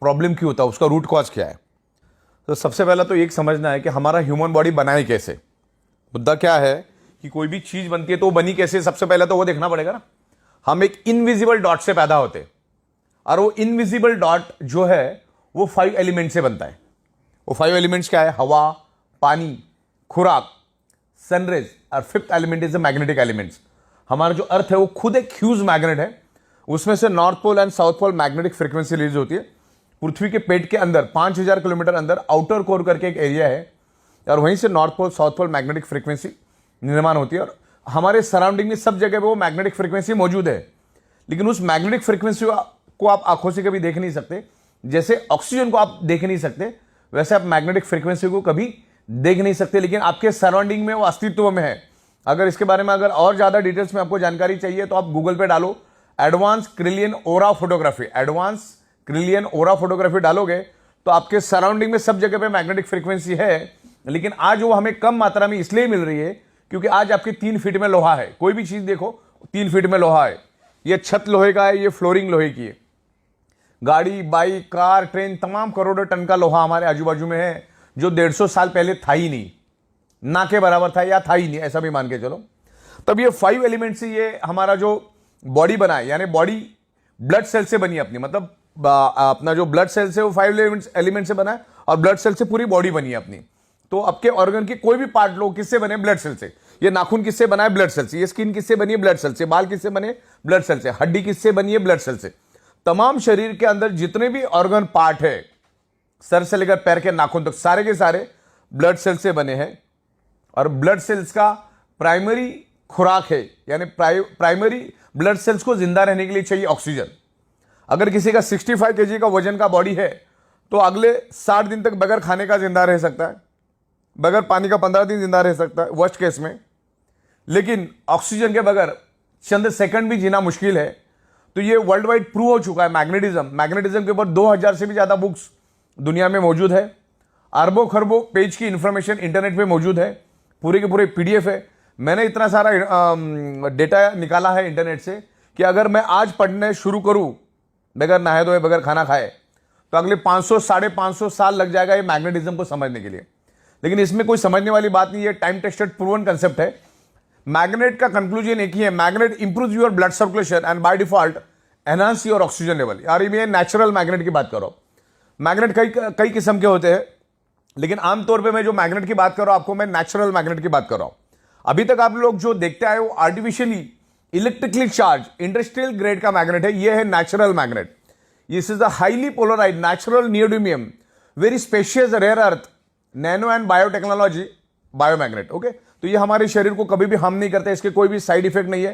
Problem क्यों होता है, उसका रूट कॉज क्या है। तो सबसे पहला तो एक समझना है कि हमारा ह्यूमन बॉडी बनाए कैसे। मुद्दा क्या है कि कोई भी चीज बनती है तो वो बनी कैसे, सबसे पहले तो वो देखना पड़ेगा ना। हम एक इनविजिबल डॉट से पैदा होते, और वो इनविजिबल डॉट जो है वो 5 एलिमेंट से बनता है। वो 5 एलिमेंट्स क्या है? हवा, पानी, खुराक, सनरेज, और 5th element is the magnetic elements. हमारा जो अर्थ है वो खुद एक ह्यूज मैग्नेट है। उसमें से north pole and south pole magnetic frequency release होती है। पृथ्वी के पेट के अंदर 5000 किलोमीटर अंदर आउटर कोर करके एक एरिया है, और वहीं से north pole south pole magnetic frequency निर्माण होती है। और हमारे सराउंडिंग में सब जगह पे वो मैग्नेटिक फ्रीक्वेंसी मौजूद है, लेकिन उस मैग्नेटिक फ्रीक्वेंसी को आप आंखों से कभी देख नहीं सकते। जैसे ऑक्सीजन को आप देख नहीं सकते, वैसे आप मैग्नेटिक फ्रीक्वेंसी को कभी देख नहीं सकते, लेकिन आपके सराउंडिंग में वो अस्तित्व में है। अगर इसके बारे में अगर और ज्यादा डिटेल्स में आपको जानकारी चाहिए तो आप गूगल पे डालो एडवांस क्रिलियन ओरा फोटोग्राफी। एडवांस क्रिलियन ओरा फोटोग्राफी डालोगे तो आपके सराउंडिंग में सब जगह पे मैग्नेटिक फ्रीक्वेंसी है, लेकिन आज वो हमें कम मात्रा में इसलिए मिल रही है क्योंकि आज आपके 3 फीट में लोहा है। कोई भी चीज देखो 3 फीट में लोहा है। ये छत लोहे का है, ये फ्लोरिंग लोहे की है। गाड़ी, बाइक, कार, ट्रेन, तमाम करोड़ों टन का लोहा हमारे आजू बाजू में है, जो 150 साल पहले था ही नहीं, ना के बराबर था या था ही नहीं, ऐसा भी मान के चलो। तब ये 5 एलिमेंट से ये हमारा जो बॉडी बना है, यानी बॉडी ब्लड सेल से बनी अपनी, मतलब अपना जो ब्लड सेल से वो 5 एलिमेंट से बना है, और ब्लड सेल से पूरी बॉडी बनी है अपनी। तो आपके ऑर्गन के कोई भी पार्ट लो, किससे बने? ब्लड सेल से। ये नाखून किससे बना है? ब्लड सेल से। ये स्किन किससे बनी है? ब्लड सेल से। बाल किससे बने? ब्लड सेल से। हड्डी किससे बनी है? ब्लड सेल से। तमाम शरीर के अंदर जितने भी ऑर्गन पार्ट है, सर से लेकर पैर के नाखून तक, सारे के सारे ब्लड सेल से बने हैं। और ब्लड सेल्स का प्राइमरी खुराक है, यानी प्राइमरी ब्लड सेल्स को जिंदा रहने के लिए चाहिए ऑक्सीजन। अगर किसी का 65 केजी का वजन का बॉडी है तो अगले 60 दिन तक बगैर खाने का जिंदा रह सकता है, बगैर पानी का 15 दिन जिंदा रह सकता है वर्स्ट केस में। लेकिन ऑक्सीजन के बगैर चंद सेकंड भी जीना मुश्किल है। तो ये वर्ल्ड वाइड प्रूव हो चुका है। मैग्नेटिज्म के ऊपर 2000 से भी ज्यादा बुक्स दुनिया में मौजूद है। अरबों खरबों पेज की इंफॉर्मेशन इंटरनेट पे मौजूद है, पूरे के पूरे पीडीएफ है। मैंने इतना सारा डेटा निकाला है इंटरनेट से कि अगर मैं आज पढ़ने शुरू करूं बगैर नहाए धोए, बगैर खाना खाए, तो अगले 500 550 साल लग जाएगा ये मैग्नेटिज्म को समझने के लिए। लेकिन इसमें कोई समझने वाली बात नहीं है, टाइम टेस्टेड प्रूवन कंसेप्ट है। मैग्नेट का कंक्लूजन एक ही है, magnet improve your blood circulation and by default enhance your oxygen level. यार ये नेचुरल मैग्नेट की बात करो। मैग्नेट कई किस्म के होते हैं, लेकिन आमतौर पे मैं जो मैग्नेट की बात कर रहा हूं आपको, मैं नेचुरल मैग्नेट की बात कर रहा हूं। अभी तक आप लोग जो देखते आए वो artificially electrically charge industrial grade का मैग्नेट है। ये है natural magnet. This is a highly polarised natural neodymium very specious rare earth nano and biotechnology biomagnet. Okay, तो ये हमारे शरीर को कभी भी हार्म नहीं करता, इसके कोई भी साइड इफेक्ट नहीं है।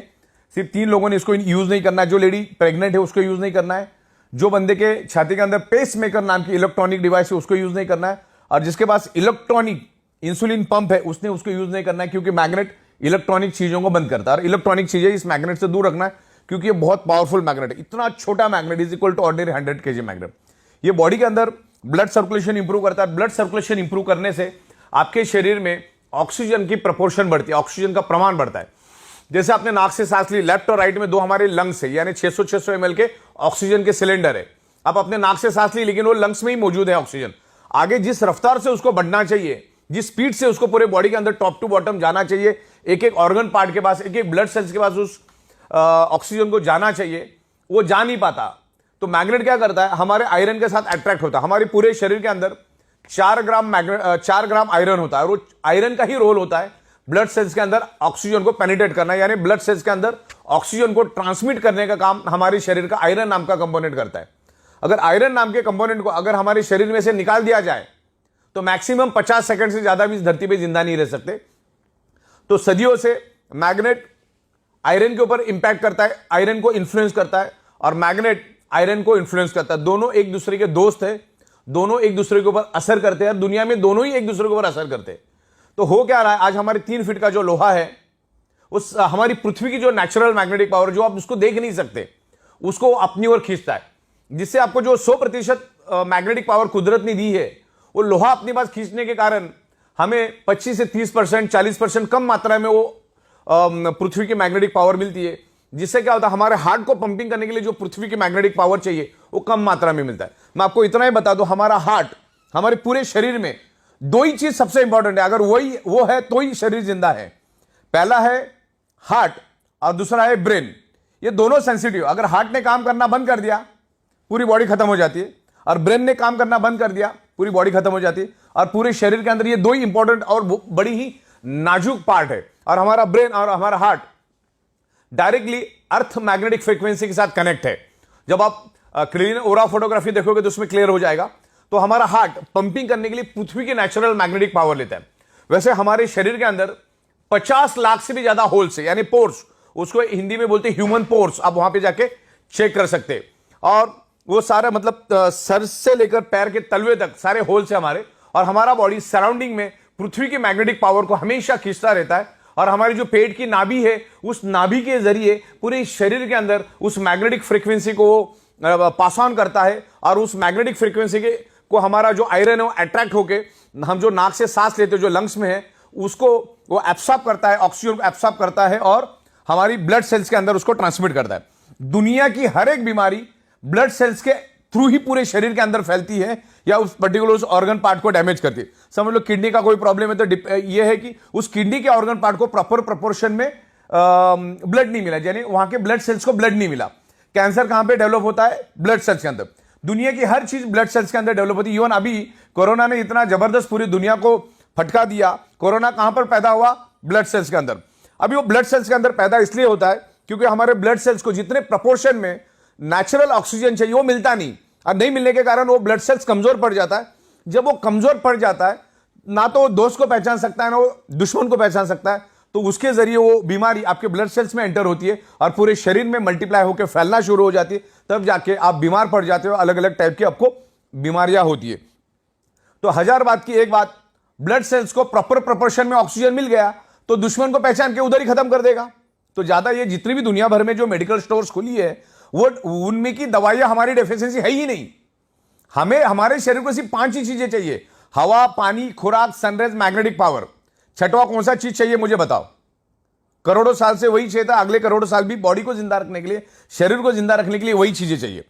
सिर्फ 3 लोगों ने इसको यूज नहीं करना है। जो लेडी प्रेग्नेंट है उसको यूज नहीं करना है, जो बंदे के छाती के अंदर पेस मेकर नाम की इलेक्ट्रॉनिक डिवाइस है उसको यूज नहीं करना है, और जिसके पास इलेक्ट्रॉनिक इंसुलिन पंप है उसने उसको यूज नहीं करना है, क्योंकि मैग्नेट इलेक्ट्रॉनिक चीजों को बंद करता है। और इलेक्ट्रॉनिक चीजें इस मैग्नेट से दूर रखना है, क्योंकि ये बहुत पावरफुल मैग्नेट है। इतना छोटा magnet is equal to ordinary 100 kg magnet. ये बॉडी के अंदर ब्लड सर्कुलेशन इंप्रूव करता है। ब्लड सर्कुलेशन इंप्रूव करने से आपके शरीर में ऑक्सीजन की प्रपोर्शन बढ़ती है, ऑक्सीजन का प्रमाण बढ़ता है। जैसे आपने नाक से सांस ली, लेफ्ट और राइट में 2 हमारे लंग्स है, यानी 600 ml के ऑक्सीजन के सिलेंडर है। आप अपने नाक से सांस ली, लेकिन वो लंग्स में ही मौजूद है ऑक्सीजन। आगे जिस रफ्तार से उसको बढ़ना चाहिए, जिस स्पीड से उसको पूरे बॉडी के अंदर टॉप टू बॉटम जाना चाहिए, एक एक ऑर्गन पार्ट के पास, एक एक ब्लड सेल्स के पास उस ऑक्सीजन को जाना चाहिए, वो जा नहीं पाता। तो मैग्नेट क्या करता है, हमारे आयरन के साथ अट्रैक्ट होता है। हमारे पूरे शरीर के अंदर 4 ग्राम आयरन होता है, और वो आयरन का ही रोल होता है ब्लड सेल्स के अंदर ऑक्सीजन को पेनिट्रेट करना, यानी ब्लड सेल्स के अंदर ऑक्सीजन को ट्रांसमिट करने का काम हमारे शरीर का आयरन नाम का कंपोनेंट करता है। अगर आयरन नाम के कंपोनेंट को अगर हमारे शरीर में से निकाल दिया जाए तो मैक्सिमम 50 सेकंड से ज्यादा भी इस धरती पे जिंदा नहीं रह सकते। तो सदियों से मैग्नेट आयरन के ऊपर इंपैक्ट करता है, आयरन को इन्फ्लुएंस करता है, और मैग्नेट आयरन को इन्फ्लुएंस करता है। दोनों एक दूसरे के दोस्त है, दोनों एक दूसरे के ऊपर असर करते हैं। दुनिया में दोनों ही एक दूसरे के ऊपर असर करते हैं। तो हो क्या रहा है, आज हमारे 3 फीट का जो लोहा है, उस हमारी पृथ्वी की जो नेचुरल मैग्नेटिक पावर, जो आप उसको देख नहीं सकते, उसको अपनी ओर खींचता है, जिससे आपको जो 100% मैग्नेटिक पावर कुदरत ने दी है, वो लोहा अपनी पास खींचने के कारण हमें 25 से 30%, 40% कम मात्रा में वो पृथ्वी की मैग्नेटिक पावर मिलती है। जिससे क्या होता है, हमारे हार्ट को पंपिंग करने के लिए जो पृथ्वी की मैग्नेटिक पावर चाहिए वो कम मात्रा में मिलता है। मैं आपको इतना ही बता दूं, हमारा हार्ट, हमारे पूरे शरीर में दो ही चीज सबसे इंपॉर्टेंट है, अगर वो है तो ही शरीर जिंदा है। पहला है हार्ट और दूसरा है ब्रेन। ये दोनों सेंसिटिव, अगर हार्ट ने काम करना बंद कर दिया पूरी बॉडी खत्म हो जाती है, और ब्रेन ने काम करना बंद कर दिया पूरी बॉडी खत्म हो जाती है। और पूरे शरीर के अंदर ये दो ही इंपॉर्टेंट और बड़ी ही नाजुक पार्ट है। और हमारा ब्रेन और हमारा heart directly earth magnetic frequency के साथ कनेक्ट है। जब आप क्लीन ओरा फोटोग्राफी देखोगे तो उसमें क्लियर हो जाएगा। तो हमारा हार्ट पंपिंग करने के लिए पृथ्वी की नेचुरल मैग्नेटिक पावर लेता है। वैसे हमारे शरीर के अंदर 50 लाख से भी ज्यादा होल्स है, यानी पोर्स, उसको हिंदी में बोलते हैं ह्यूमन पोर्स। आप वहां पे जाके चेक कर सकते हैं। और वो सारा मतलब सर से लेकर पैर के तलवे तक सारे होल्स है हमारे। और हमारा बॉडी सराउंडिंग में पृथ्वी की मैग्नेटिक पावर को हमेशा खींचता रहता है। और हमारी जो पेट की नाभि है, उस नाभि के जरिए पूरे शरीर के अंदर उस मैग्नेटिक फ्रीक्वेंसी को पास ऑन करता है। और उस मैग्नेटिक फ्रीक्वेंसी के को हमारा जो आयरन है वो अट्रैक्ट होके, हम जो नाक से सांस लेते हैं जो लंग्स में है, उसको वो एब्सॉर्ब करता है, ऑक्सीजन को एब्सॉर्ब करता है और हमारी ब्लड सेल्स के अंदर उसको ट्रांसमिट करता है। दुनिया की हर एक बीमारी ब्लड सेल्स के थ्रू ही पूरे शरीर के अंदर फैलती है या उस पर्टिकुलर उस ऑर्गन पार्ट को डैमेज करती है। समझ लो किडनी का कोई प्रॉब्लम है तो ये है कि उस किडनी के ऑर्गन पार्ट को प्रॉपर प्रोपोर्शन में ब्लड नहीं मिला, यानी वहां के ब्लड सेल्स को ब्लड नहीं मिला। कैंसर कहां पे डेवलप होता है? ब्लड सेल्स के अंदर। दुनिया की हर चीज ब्लड सेल्स के अंदर डेवलप होती है। इवन अभी कोरोना ने इतना जबरदस्त पूरी दुनिया को फटका दिया। कोरोना कहां पर पैदा हुआ? ब्लड सेल्स के अंदर। अभी वो ब्लड सेल्स के अंदर पैदा इसलिए होता है क्योंकि हमारे ब्लड सेल्स को जितने प्रपोर्शन में नेचुरल ऑक्सीजन चाहिए वो मिलता नहीं, और नहीं मिलने के कारण वो ब्लड सेल्स कमजोर पड़ जाता है। जब वो कमजोर पड़ जाता है, ना तो वो दोस्त को पहचान सकता है ना वो दुश्मन को पहचान सकता है, तो उसके जरिए वो बीमारी आपके ब्लड सेल्स में एंटर होती है और पूरे शरीर में मल्टीप्लाई होकर फैलना शुरू हो जाती है। तब जाके आप बीमार पड़ जाते हो, अलग अलग टाइप की आपको बीमारियां होती है। तो 1000 बात की एक बात, ब्लड सेल्स को प्रॉपर प्रोपोर्शन में ऑक्सीजन मिल गया तो दुश्मन को पहचान के उधर ही खत्म कर देगा। तो ज्यादा ये जितनी भी दुनिया भर में जो मेडिकल स्टोर्स खुली है, वो उनमें की दवाइयां हमारी डेफिशिएंसी है ही नहीं। हमें हमारे शरीर को सिर्फ 5 ही चीजें चाहिए: हवा, पानी, खुराक, सनराइज, मैग्नेटिक पावर। छठवां कौन सा चीज चाहिए मुझे बताओ? करोड़ों साल से वही चाहिए था, अगले करोड़ों साल भी बॉडी को जिंदा रखने के लिए, शरीर को जिंदा रखने के लिए वही चीजें चाहिए।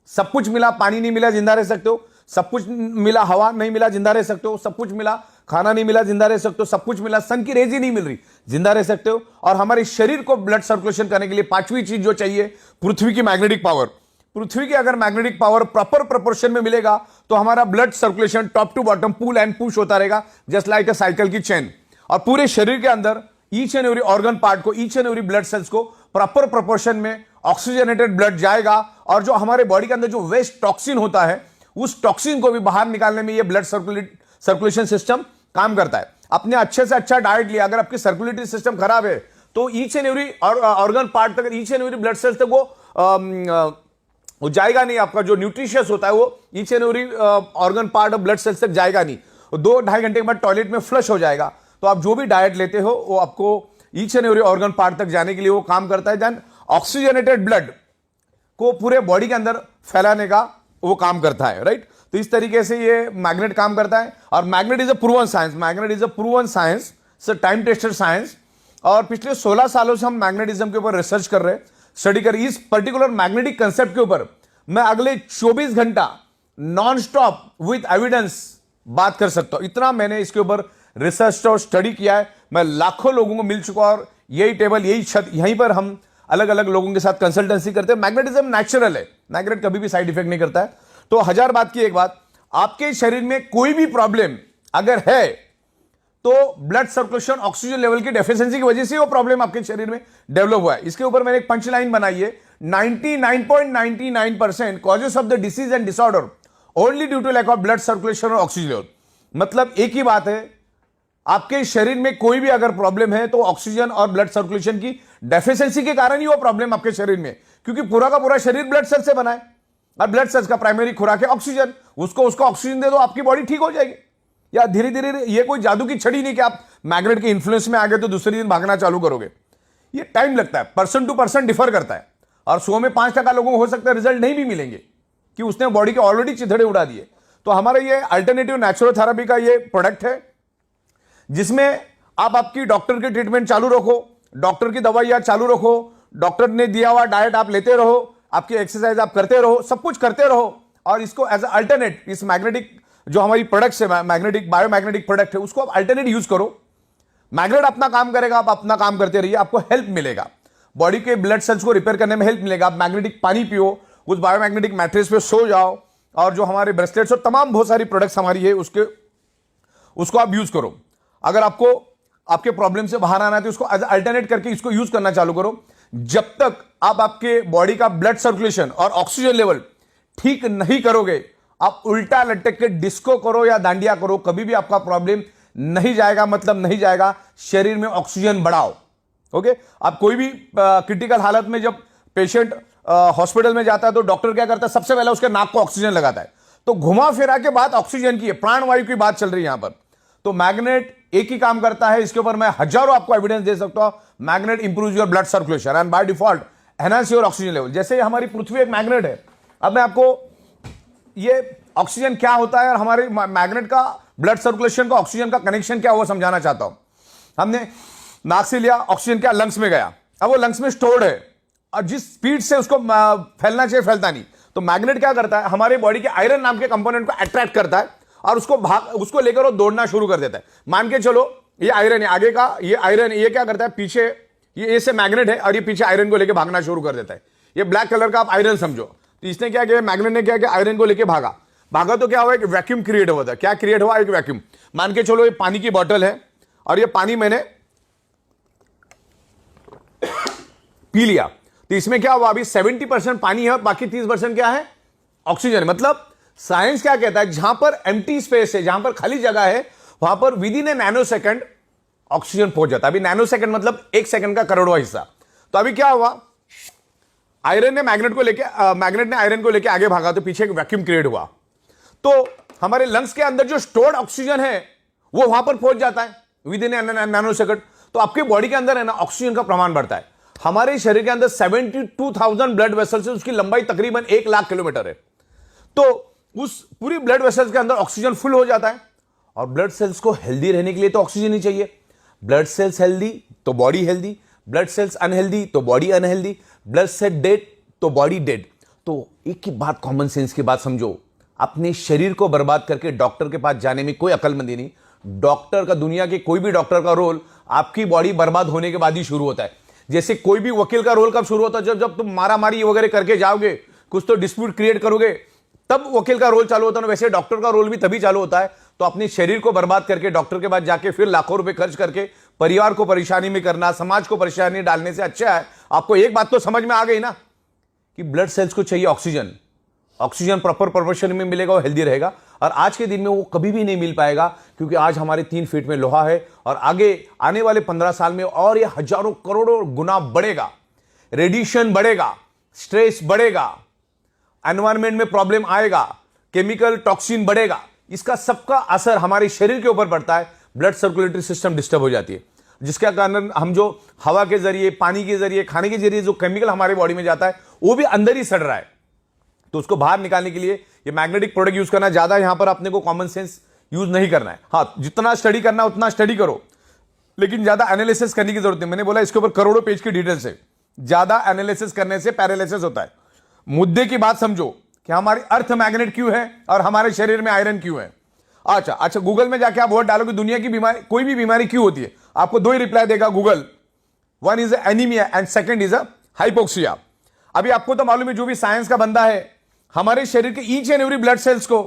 सब कुछ मिला, पानी नहीं मिला जिंदा रह सकते हो। सब कुछ मिला, हवा नहीं मिला जिंदा रह सकते हो। सब कुछ मिला, खाना नहीं मिला जिंदा रह सकते हो। सब कुछ मिला, सन की रेज ही नहीं मिल रही, जिंदा रह सकते हो। और हमारे शरीर को ब्लड सर्कुलेशन करने के लिए 5वीं चीज जो चाहिए, पृथ्वी की मैग्नेटिक पावर। पृथ्वी की अगर मैग्नेटिक पावर प्रॉपर प्रोपोर्शन में मिलेगा तो हमारा blood circulation top to bottom pull and push होता रहेगा, जस्ट लाइक अ साइकिल की चेन। और पूरे शरीर के अंदर each and every organ part को, each and every blood cells को प्रॉपर प्रोपोर्शन में ऑक्सीजनेटेड ब्लड जाएगा। और जो हमारे बॉडी के अंदर जो वेस्ट टॉक्सिन होता है, उस टॉक्सिन को भी बाहर निकालने में ये ब्लड सर्कुलेशन सिस्टम काम करता है। अपने अच्छे से अच्छा डाइट लिया, अगर आपकी सर्कुलेटरी सिस्टम खराब है तो each and every organ part तक, each and every blood cells तक वो जाएगा नहीं। आपका जो न्यूट्रिशियस होता है वो each and every organ part of blood cells तक जाएगा नहीं। 2-2.5 घंटे के बाद टॉयलेट में फ्लश हो जाएगा। तो आप जो भी डाइट लेते हो वो आपको each and every organ part तक जाने के लिए वो काम करता है। देन ऑक्सीजनेटेड ब्लड को पूरे बॉडी के अंदर फैलाने का वो काम करता है, राइट। तो इस तरीके से ये मैग्नेट काम करता है। और magnet is a proven science, magnet is a proven science, time tested science. और पिछले 16 सालों से हम मैग्नेटिज्म के ऊपर रिसर्च कर रहे हैं, स्टडी कर रहे हैं। इस पर्टिकुलर मैग्नेटिक कंसेप्ट के ऊपर मैं अगले 24 घंटा नॉन स्टॉप विथ एविडेंस बात कर सकता हूं। इतना मैंने इसके ऊपर रिसर्च और स्टडी किया है। मैं लाखों लोगों को मिल चुका और यही टेबल, यही छत, यहीं पर हम अलग अलग लोगों के साथ कंसल्टेंसी करते हैं। मैग्नेटिज्म नेचुरल है, मैग्नेट कभी भी साइड इफेक्ट नहीं करता है। तो 1000 बात की एक बात, आपके शरीर में कोई भी प्रॉब्लम अगर है तो ब्लड सर्कुलेशन, ऑक्सीजन लेवल की डेफिशिएंसी की वजह से वो प्रॉब्लम आपके शरीर में डेवलप हुआ है। इसके ऊपर मैंने एक पंच लाइन बनाई है, 99.99% causes of the disease and disorder only due to lack of blood circulation और ऑक्सीजन लेवल। मतलब एक ही बात है, आपके शरीर में कोई भी अगर प्रॉब्लम है तो ऑक्सीजन और ब्लड सर्कुलेशन की डेफिशिएंसी के कारण ही वो प्रॉब्लम आपके शरीर में, क्योंकि पूरा का पूरा शरीर ब्लड सेल से बना है और ब्लड सेल्स का प्राइमरी खुराक है ऑक्सीजन। उसको ऑक्सीजन दे दो, आपकी बॉडी ठीक हो जाएगी। या धीरे धीरे, ये कोई जादू की छड़ी नहीं कि आप मैग्नेट के इन्फ्लुएंस में आ गए तो दूसरे दिन भागना चालू करोगे। ये टाइम लगता है, पर्सन टू पर्सन डिफर करता है। और 100 में 5% लोगों को हो सकता है रिजल्ट नहीं भी मिलेंगे कि उसने बॉडी के ऑलरेडी चिथड़े उड़ा दिए। तो हमारा ये अल्टरनेटिव नेचुरोथेरेपी का ये प्रोडक्ट है, जिसमें आप आपकी डॉक्टर की ट्रीटमेंट चालू रखो, डॉक्टर की दवाइयां चालू रखो, डॉक्टर ने दिया हुआ डाइट आप लेते रहो, आपकी एक्सरसाइज आप करते रहो, सब कुछ करते रहो। और इसको एज अल्टरनेट, इस मैग्नेटिक जो हमारी प्रोडक्ट्स है, मैग्नेटिक बायोमैग्नेटिक प्रोडक्ट है, उसको आप अल्टरनेट यूज करो। मैग्नेट अपना काम करेगा, आप अपना काम करते रहिए, आपको हेल्प मिलेगा, बॉडी के ब्लड सेल्स को रिपेयर करने में हेल्प मिलेगा। आप मैग्नेटिक पानी पियो, उस बायोमैग्नेटिक मैट्रेस पे सो जाओ, और जो हमारे ब्रेसलेट्स और तमाम बहुत सारी प्रोडक्ट्स हमारी है उसको आप यूज करो। अगर आपको आपके प्रॉब्लम से बाहर आना है तो इसको एज अल्टरनेट करके इसको यूज करना चालू करो। जब तक आप आपके बॉडी का ब्लड सर्कुलेशन और ऑक्सीजन लेवल ठीक नहीं करोगे, आप उल्टा लटक के डिस्को करो या दांडिया करो, कभी भी आपका प्रॉब्लम नहीं जाएगा, मतलब नहीं जाएगा। शरीर में ऑक्सीजन बढ़ाओ। ओके, आप कोई भी क्रिटिकल हालत में जब पेशेंट हॉस्पिटल में जाता है तो डॉक्टर क्या करता है, सबसे पहले उसके नाक को ऑक्सीजन लगाता है। तो घुमा फिरा के बात ऑक्सीजन की है, प्राणवायु की बात चल रही है यहां पर। तो मैग्नेट एक ही काम करता है, इसके ऊपर मैं हजारों आपको एविडेंस दे सकता हूं। Magnet improve your blood circulation and by default enhance your oxygen level. जैसे हमारी पृथ्वी एक मैग्नेट है, अब मैं आपको ये ऑक्सीजन क्या होता है और हमारे मैग्नेट का ब्लड सर्कुलेशन का ऑक्सीजन का कनेक्शन क्या हुआ समझाना चाहता हूं। हमने नाक से लिया, ऑक्सीजन क्या लंग्स में गया, अब वो लंग्स में स्टोर्ड है और जिस स्पीड से उसको फैलना चाहिए फैलता नहीं। तो मैग्नेट क्या करता है, हमारे बॉडी के आयरन नाम के कंपोनेंट को अट्रैक्ट करता है और उसको लेकर वो दौड़ना शुरू कर देता है। मान के चलो ये आयरन है, आगे का ये आयरन, ये क्या करता है, पीछे ये से मैग्नेट है और ये पीछे आयरन को लेकर भागना शुरू कर देता है। ये ब्लैक कलर का आप आयरन समझो। तो इसने क्या किया, मैग्नेट ने क्या किया, आयरन को लेकर भागा तो क्या हुआ, एक वैक्यूम क्रिएट हुआ था। क्या क्रिएट हुआ, एक वैक्यूम। मान के चलो ये पानी की बोतल है और ये पानी मैंने पी लिया, तो इसमें क्या हुआ, अभी 70% पानी है और बाकी 30% क्या है, ऑक्सीजन। मतलब साइंस क्या कहता है, जहां पर एम्प्टी स्पेस है, जहां पर खाली जगह है, वहां पर with in A nano second oxygen पहुंच जाता है। अभी नैनो सेकंड मतलब 1 सेकंड का करोड़वां हिस्सा। तो अभी क्या हुआ, आयरन ने मैग्नेट ने आयरन को लेकर आगे भागा तो पीछे एक वैक्यूम क्रिएट हुआ। तो हमारे लंग्स के अंदर जो स्टोर्ड ऑक्सीजन है वो वहां पर पहुंच जाता है विद इन नैनो सेकंड। तो आपके बॉडी के अंदर है ना, ऑक्सीजन का प्रमाण बढ़ता है। हमारे शरीर के अंदर 72,000 ब्लड वेसल्स है, उसकी लंबाई तकरीबन 1 लाख किलोमीटर है। तो उस पूरी ब्लड वेसल्स के अंदर ऑक्सीजन फुल हो जाता है। और ब्लड सेल्स को हेल्दी रहने के लिए तो ऑक्सीजन ही चाहिए। ब्लड सेल्स हेल्दी तो body healthy, blood cells unhealthy तो body unhealthy, blood cell dead तो बॉडी डेड। तो एक ही बात, कॉमन सेंस की बात समझो, अपने शरीर को बर्बाद करके डॉक्टर के पास जाने में कोई अकलमंदी नहीं। डॉक्टर का, दुनिया के कोई भी डॉक्टर का रोल आपकी बॉडी बर्बाद होने के बाद ही शुरू होता है। जैसे कोई भी वकील का रोल कब शुरू होता है, जब तुम मारामारी वगैरह करके जाओगे, कुछ तो डिस्प्यूट क्रिएट करोगे, तब वकील का रोल चालू होता है। वैसे डॉक्टर का रोल भी तभी चालू होता है। तो अपने शरीर को बर्बाद करके डॉक्टर के पास जाके फिर लाखों रुपए खर्च करके परिवार को परेशानी में करना, समाज को परेशानी डालने से अच्छा है आपको एक बात तो समझ में आ गई ना कि ब्लड सेल्स को चाहिए ऑक्सीजन। ऑक्सीजन प्रॉपर प्रोपोर्शन में मिलेगा, वो हेल्दी रहेगा। और आज के दिन में वो कभी भी नहीं मिल पाएगा, क्योंकि आज हमारे 3 फीट में लोहा है और आगे आने वाले 15 साल में और ये हजारों करोड़ों गुना बढ़ेगा। रेडिएशन बढ़ेगा, स्ट्रेस बढ़ेगा, एनवायरमेंट में प्रॉब्लम आएगा, केमिकल टॉक्सिन बढ़ेगा। इसका सबका असर हमारे शरीर के ऊपर पड़ता है। ब्लड सर्कुलेटरी सिस्टम डिस्टर्ब हो जाती है, जिसके कारण हम जो हवा के जरिए, पानी के जरिए, खाने के जरिए जो केमिकल हमारे बॉडी में जाता है वो भी अंदर ही सड़ रहा है। तो उसको बाहर निकालने के लिए ये मैग्नेटिक प्रोडक्ट यूज करना, ज्यादा यहां पर अपने को कॉमन सेंस यूज नहीं करना है। हाँ, जितना स्टडी करना उतना स्टडी करो, लेकिन ज्यादा एनालिसिस करने की जरूरत नहीं। मैंने बोला इसके ऊपर करोड़ों पेज की डिटेल्स है। ज्यादा एनालिसिस करने से पैरालिसिस होता है। मुद्दे की बात समझो कि हमारी अर्थ मैग्नेट क्यों है और हमारे शरीर में आयरन क्यों है। अच्छा, गूगल में जाके आप वर्ड डालो कि दुनिया की बीमारी, कोई भी बीमारी क्यों होती है, आपको 2 ही रिप्लाई देगा Google. One is anaemia and second is hypoxia. अभी आपको तो मालूम है, जो भी साइंस का बंदा है, हमारे शरीर के each and every blood cells को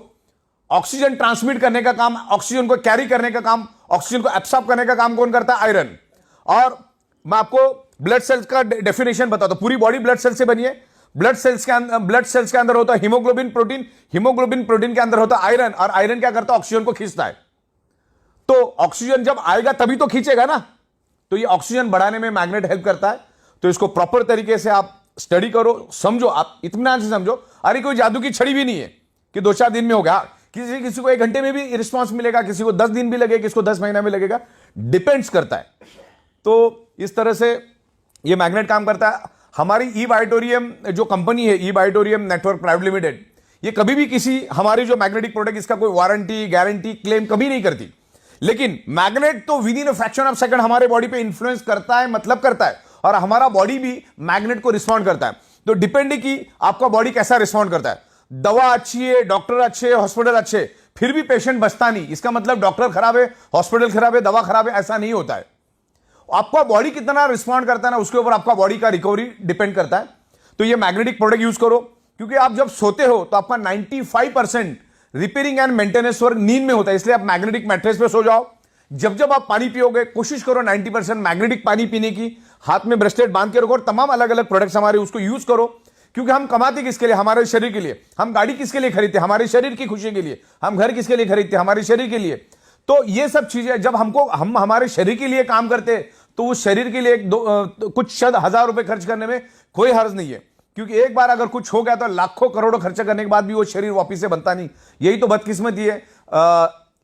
ऑक्सीजन ट्रांसमिट करने का काम, ऑक्सीजन को कैरी करने का काम, ऑक्सीजन को एब्सॉर्ब करने का काम कौन करता है, आयरन। और मैं आपको ब्लड सेल्स का डेफिनेशन बताता हूं। पूरी बॉडी ब्लड सेल से बनी है। ब्लड सेल्स के अंदर होता है हीमोग्लोबिन प्रोटीन, हीमोग्लोबिन प्रोटीन के अंदर होता है आयरन, और आयरन क्या करता है, ऑक्सीजन को खींचता है। तो ऑक्सीजन जब आएगा तभी तो खींचेगा ना। तो ये ऑक्सीजन बढ़ाने में मैग्नेट हेल्प करता है। तो इसको प्रॉपर तरीके से आप स्टडी करो, समझो, आप इत्मीनान से समझो। अरे कोई जादू की छड़ी भी नहीं है कि 2-4 दिन में हो गया। किसी को 1 घंटे में भी रिस्पॉन्स मिलेगा, किसी को 10 दिन भी लगेगा, किसी को 10 महीना में लगेगा, डिपेंड्स करता है। तो इस तरह से ये मैग्नेट काम करता है। हमारी ई बायोटोरियम जो कंपनी है, ई बायोटोरियम नेटवर्क प्राइवेट लिमिटेड, ये कभी भी किसी हमारी जो मैग्नेटिक प्रोडक्ट, इसका कोई वारंटी गारंटी क्लेम कभी नहीं करती। लेकिन मैग्नेट तो with in a fraction of second हमारे बॉडी पे इंफ्लुएंस करता है, मतलब करता है, और हमारा बॉडी भी मैग्नेट को रिस्पॉन्ड करता है। तो डिपेंड है कि आपका बॉडी कैसा रिस्पॉन्ड करता है। दवा अच्छी है, डॉक्टर अच्छे, हॉस्पिटल अच्छे, फिर भी पेशेंट बचता नहीं, इसका मतलब डॉक्टर खराब है, हॉस्पिटल खराब है, दवा खराब है, ऐसा नहीं होता है। आपका बॉडी कितना रिस्पॉन्ड करता है ना, उसके ऊपर आपका बॉडी का रिकवरी डिपेंड करता है। तो ये मैग्नेटिक प्रोडक्ट यूज करो, क्योंकि आप जब सोते हो तो आपका 95% रिपेयरिंग एंड मेंटेनेंस वर्क नींद में होता है, इसलिए आप मैग्नेटिक मैट्रेस पे सो जाओ। जब जब आप पानी पियोगे कोशिश करो 90% मैग्नेटिक पानी पीने की, हाथ में ब्रेसलेट बांध के रखो, और तमाम अलग अलग प्रोडक्ट्स हमारे उसको यूज करो, क्योंकि हम कमाते किसके लिए, हमारे शरीर के लिए। हम गाड़ी किसके लिए खरीदते, हमारे शरीर की खुशी के लिए। हम घर किसके लिए खरीदते, हमारे शरीर के लिए। तो ये सब चीजें जब हम हमारे शरीर के लिए काम करते तो उस शरीर के लिए कुछ शत हजार रुपए खर्च करने में कोई हर्ज नहीं है, क्योंकि एक बार अगर कुछ हो गया तो लाखों करोड़ों खर्चा करने के बाद भी वो शरीर वापिस से बनता नहीं। यही तो बदकिस्मती है।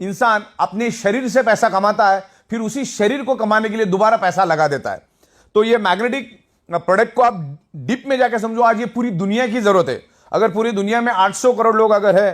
इंसान अपने शरीर से पैसा कमाता है, फिर उसी शरीर को कमाने के लिए दोबारा पैसा लगा देता है। तो ये मैग्नेटिक प्रोडक्ट को आप डीप में जाकर समझो, आज ये पूरी दुनिया की जरूरत है। अगर पूरी दुनिया में 800 करोड़ लोग अगर है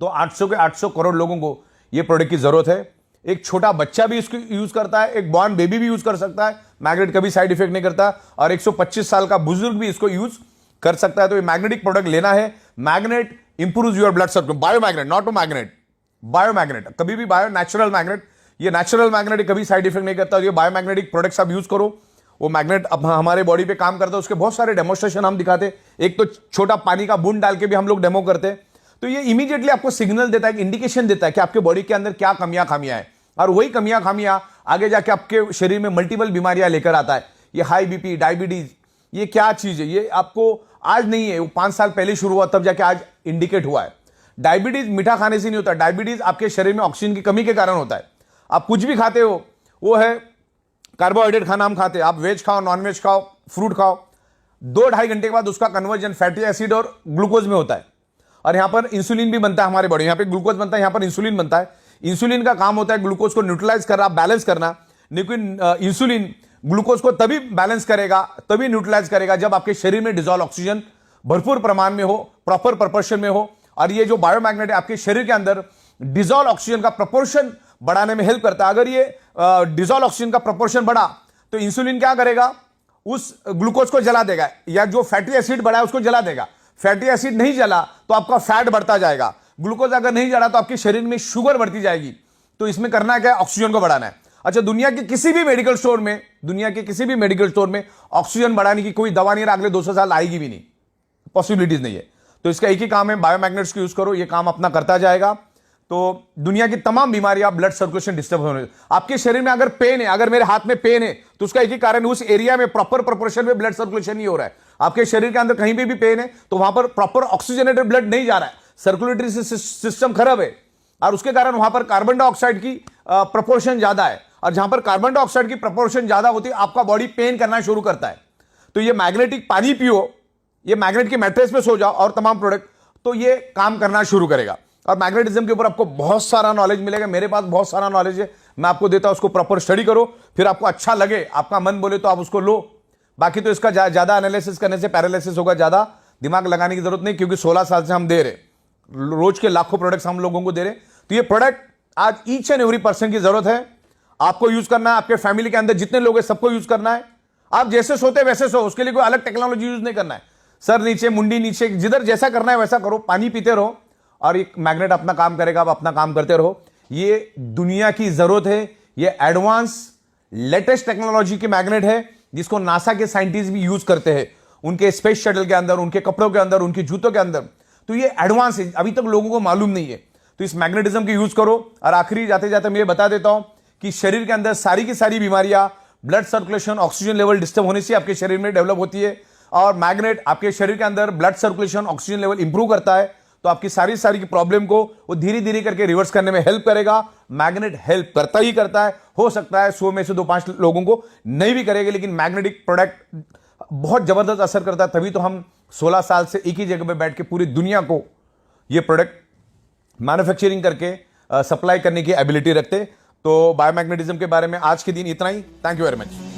तो 800 के 800 करोड़ लोगों को ये प्रोडक्ट की जरूरत है। एक छोटा बच्चा भी इसको यूज करता है, एक बॉर्न बेबी भी यूज कर सकता है, मैग्नेट कभी साइड इफेक्ट नहीं करता, और 125 साल का बुजुर्ग भी इसको यूज कर सकता है। तो ये मैग्नेटिक प्रोडक्ट लेना है। Magnet improves your blood circulation, bio magnet, not to magnet, bio magnet, कभी भी बायो, नेचुरल मैग्नेट। ये नेचुरल मैग्नेट कभी साइड इफेक्ट नहीं करता। ये बायो मैग्नेटिक प्रोडक्ट्स आप यूज करो। वो मैग्नेट अब हमारे बॉडी पे काम करता है, उसके बहुत सारे डेमोस्ट्रेशन हम दिखाते। एक तो छोटा पानी का बूंद डाल के भी हम लोग डेमो करते। तो ये इमीडिएटली आपको सिग्नल देता है, इंडिकेशन देता है कि आपके बॉडी के अंदर क्या कमियां खामियां हैं, और वही कमियां खामियां आगे जाके आपके शरीर में मल्टीपल बीमारियां लेकर आता है। ये हाई बीपी, डायबिटीज, ये क्या चीज है, ये आपको आज नहीं है, वो 5 साल पहले शुरू हुआ तब जाके आज इंडिकेट हुआ है। डायबिटीज मीठा खाने से नहीं होता, डायबिटीज आपके शरीर में ऑक्सीजन की कमी के कारण होता है। आप कुछ भी खाते हो, वो है कार्बोहाइड्रेट खाना हम खाते हैं, आप वेज खाओ, नॉन वेज खाओ, फ्रूट खाओ, 2-2.5 घंटे के बाद उसका कन्वर्जन फैटी एसिड और ग्लूकोज में होता है। और यहां पर इंसुलिन भी बनता है हमारे बॉडी, यहां पे ग्लूकोज बनता है, यहां पर इंसुलिन बनता है। इंसुलिन का काम होता है ग्लूकोज को न्यूट्रलाइज करना, बैलेंस करना। लेकिन इंसुलिन ग्लूकोज को तभी बैलेंस करेगा, तभी न्यूट्रलाइज करेगा जब आपके शरीर में डिजॉल्व ऑक्सीजन भरपूर प्रमाण में हो, प्रॉपर प्रोपोर्शन में हो। और ये जो बायोमैग्नेट है आपके शरीर के अंदर डिजॉल्व ऑक्सीजन का प्रोपोर्शन बढ़ाने में हेल्प करता है। अगर ये डिजॉल्व ऑक्सीजन का प्रोपोर्शन बढ़ा तो इंसुलिन क्या करेगा, उस ग्लूकोज को जला देगा, या जो फैटी एसिड बढ़ा है उसको जला देगा। फैटी एसिड नहीं जला तो आपका फैट बढ़ता जाएगा, ग्लूकोज अगर नहीं जला तो आपके शरीर में शुगर बढ़ती जाएगी। तो इसमें करना क्या है, ऑक्सीजन को बढ़ाना है। अच्छा, दुनिया के किसी भी मेडिकल स्टोर में ऑक्सीजन बढ़ाने की कोई दवा नहीं है, अगले 200 साल आएगी भी नहीं, पॉसिबिलिटीज नहीं है। तो इसका एक ही काम है, बायोमैग्नेट्स को यूज करो, ये काम अपना करता जाएगा। तो दुनिया की तमाम बीमारियां, ब्लड सर्कुलेशन डिस्टर्ब होने, आपके शरीर में अगर पेन है, अगर मेरे हाथ में पेन है तो उसका एक ही कारण है, उस एरिया में प्रॉपर प्रोपोर्शन में ब्लड सर्कुलेशन नहीं हो रहा है। आपके शरीर के अंदर कहीं पे भी पेन है तो वहां पर प्रॉपर ऑक्सीजनेटेड ब्लड नहीं जा रहा है, सर्कुलेटरी सिस्टम खराब है, और उसके कारण वहां पर कार्बन डाइऑक्साइड की प्रोपोर्शन ज्यादा है। और जहां पर कार्बन डाइऑक्साइड की प्रोपोर्शन ज्यादा होती है, आपका बॉडी पेन करना शुरू करता है। तो ये मैग्नेटिक पानी पियो, ये मैग्नेट के मैट्रेस पे सो जाओ, और तमाम प्रोडक्ट, तो ये काम करना शुरू करेगा। और मैग्नेटिज्म के ऊपर आपको बहुत सारा नॉलेज मिलेगा, मेरे पास बहुत सारा नॉलेज है, मैं आपको देता हूं, उसको प्रॉपर स्टडी करो, फिर आपको अच्छा लगे, आपका मन बोले तो आप उसको लो। बाकी तो इसका ज्यादा एनालिसिस करने से पैरालिसिस होगा, ज्यादा दिमाग लगाने की जरूरत नहीं, क्योंकि 16 साल से हम दे रहे, रोज के लाखों प्रोडक्ट्स हम लोगों को दे रहे। तो ये प्रोडक्ट आज ईच एंड एवरी पर्सन की जरूरत है, आपको यूज करना है, आपके फैमिली के अंदर जितने लोग हैं सबको यूज करना है। आप जैसे सोते वैसे सो, उसके लिए कोई अलग टेक्नोलॉजी यूज नहीं करना है। सर नीचे, मुंडी नीचे, जिधर जैसा करना है वैसा करो, पानी पीते रहो, और एक मैग्नेट अपना काम करेगा, आप अपना काम करते रहो। ये दुनिया की जरूरत है, ये एडवांस लेटेस्ट टेक्नोलॉजी की मैग्नेट है, जिसको नासा के साइंटिस्ट भी यूज करते हैं उनके स्पेस शटल के अंदर, उनके कपड़ों के अंदर, उनके जूतों के अंदर। तो ये एडवांस है, अभी तक लोगों को मालूम नहीं है। तो इस मैग्नेटिज्म की यूज करो। और आखिरी जाते जाते मैं ये बता देता हूं कि शरीर के अंदर सारी की सारी बीमारियां blood circulation, oxygen level disturb होने से आपके शरीर में डेवलप होती है, और मैग्नेट आपके शरीर के अंदर blood circulation, oxygen level improve करता है। तो आपकी सारी की प्रॉब्लम को वो धीरे धीरे करके रिवर्स करने में हेल्प करेगा। मैग्नेट हेल्प करता ही करता है। हो सकता है 100 में से 2-5 लोगों को नहीं भी करेगा, लेकिन मैग्नेटिक प्रोडक्ट बहुत जबरदस्त असर करता है। तभी तो हम 16 साल से एक ही जगह पे बैठ के पूरी दुनिया को ये प्रोडक्ट मैन्युफैक्चरिंग करके सप्लाई करने की एबिलिटी रखते। तो बायोमैग्नेटिज्म के बारे में आज के दिन इतना ही। Thank you very much.